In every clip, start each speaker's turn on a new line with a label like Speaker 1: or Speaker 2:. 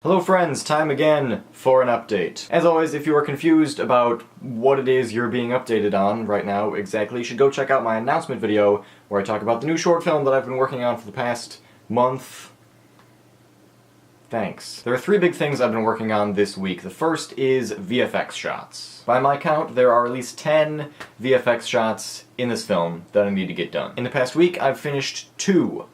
Speaker 1: Hello friends, time again for an update. As always, if you are confused about what it is you're being updated on right now exactly, you should go check out my announcement video where I talk about the new short film that I've been working on for the past month. Thanks. There are three big things I've been working on this week. The first is VFX shots. By my count, there are at least 10 VFX shots in this film that I need to get done. In the past week, I've finished 2.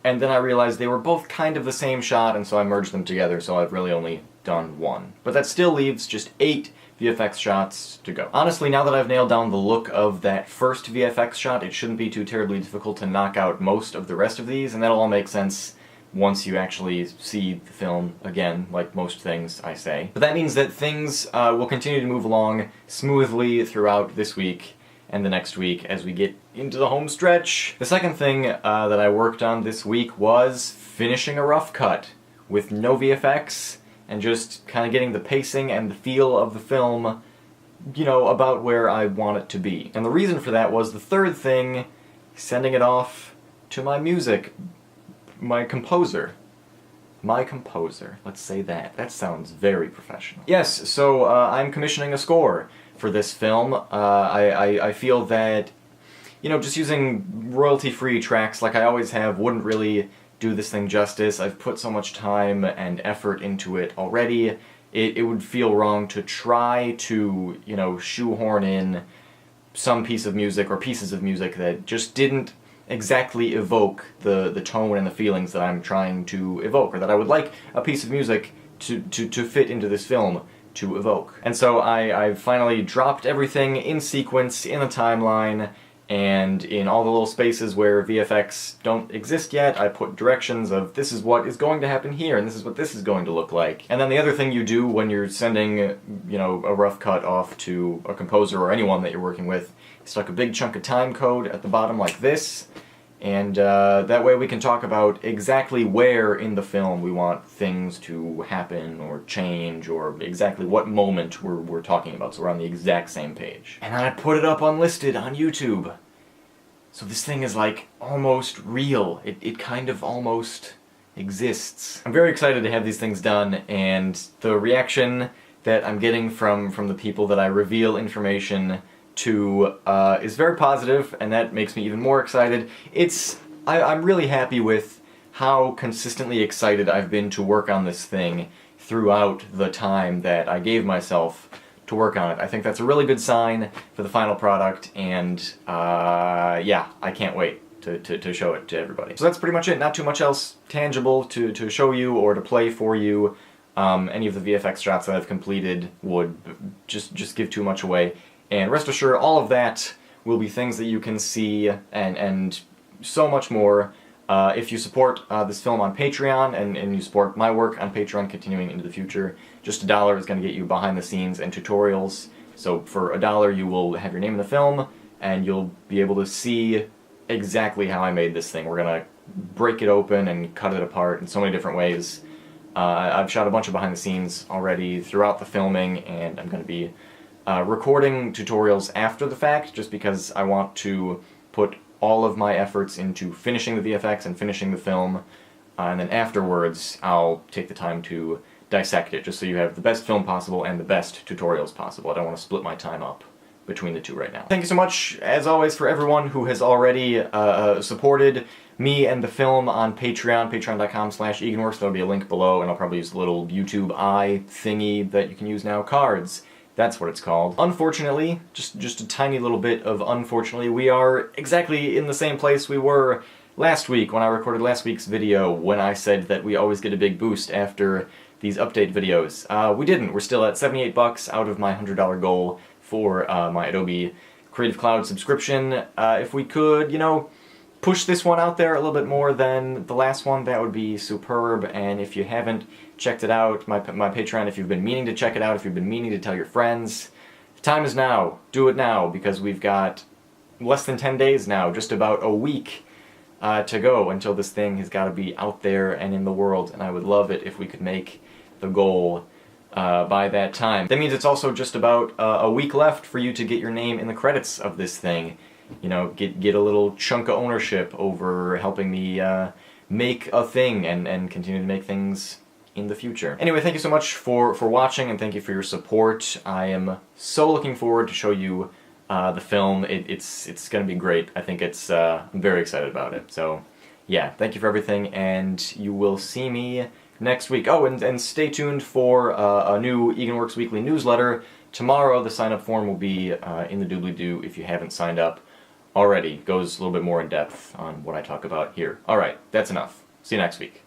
Speaker 1: And then I realized they were both kind of the same shot, and so I merged them together, so I've really only done 1. But that still leaves just 8 VFX shots to go. Honestly, now that I've nailed down the look of that first VFX shot, it shouldn't be too terribly difficult to knock out most of the rest of these, and that'll all make sense once you actually see the film again, like most things I say. But that means that things will continue to move along smoothly throughout this week and the next week as we get into the home stretch. The second thing that I worked on this week was finishing a rough cut with no VFX and just kind of getting the pacing and the feel of the film, you know, about where I want it to be. And the reason for that was the third thing, sending it off to my composer. My composer, let's say that. That sounds very professional. Yes, so I'm commissioning a score for this film. I feel that, you know, just using royalty-free tracks like I always have wouldn't really do this thing justice. I've put so much time and effort into it already. It would feel wrong to try to, you know, shoehorn in some piece of music or pieces of music that just didn't exactly evoke the tone and the feelings that I'm trying to evoke, or that I would like a piece of music to fit into this film to evoke. And so I've finally dropped everything in sequence, in the timeline, and in all the little spaces where VFX don't exist yet, I put directions of this is what is going to happen here, and this is what this is going to look like. And then the other thing you do when you're sending, you know, a rough cut off to a composer or anyone that you're working with, is stuck a big chunk of time code at the bottom like this, and that way we can talk about exactly where in the film we want things to happen or change, or exactly what moment we're talking about, so we're on the exact same page. And I put it up unlisted on YouTube. So this thing is like almost real. It kind of almost exists. I'm very excited to have these things done, and the reaction that I'm getting from the people that I reveal information to is very positive, and that makes me even more excited. I'm really happy with how consistently excited I've been to work on this thing throughout the time that I gave myself to work on it. I think that's a really good sign for the final product, and yeah, I can't wait to show it to everybody. So that's pretty much it. Not too much else tangible to show you or to play for you. Any of the VFX shots that I've completed would just give too much away. And rest assured, all of that will be things that you can see and so much more if you support this film on Patreon and you support my work on Patreon continuing into the future. Just $1 is going to get you behind the scenes and tutorials. So for $1 you will have your name in the film, and you'll be able to see exactly how I made this thing. We're going to break it open and cut it apart in so many different ways. I've shot a bunch of behind the scenes already throughout the filming, and I'm going to be recording tutorials after the fact, just because I want to put all of my efforts into finishing the VFX and finishing the film, and then afterwards I'll take the time to dissect it, just so you have the best film possible and the best tutorials possible. I don't want to split my time up between the two right now. Thank you so much, as always, for everyone who has already supported me and the film on Patreon, patreon.com/Eganworks. There'll be a link below, and I'll probably use the little YouTube eye thingy that you can use now, cards. That's what it's called. Unfortunately, just a tiny little bit of unfortunately, we are exactly in the same place we were last week when I recorded last week's video, when I said that we always get a big boost after these update videos. We didn't. We're still at $78 out of my $100 goal for my Adobe Creative Cloud subscription. If we could, you know, push this one out there a little bit more than the last one, that would be superb. And if you haven't checked it out, my Patreon, if you've been meaning to check it out, if you've been meaning to tell your friends, the time is now. Do it now, because we've got less than 10 days now, just about a week to go until this thing has got to be out there and in the world, and I would love it if we could make the goal by that time. That means it's also just about a week left for you to get your name in the credits of this thing. You know, get a little chunk of ownership over helping me make a thing and continue to make things in the future. Anyway, thank you so much for watching, and thank you for your support. I am so looking forward to show you the film. It's gonna be great. I think it's, I'm very excited about it. So, yeah, thank you for everything, and you will see me next week. Oh, and stay tuned for a new Eganworks weekly newsletter. Tomorrow, the sign-up form will be in the doobly-doo if you haven't signed up already. Goes a little bit more in depth on what I talk about here. Alright, that's enough. See you next week.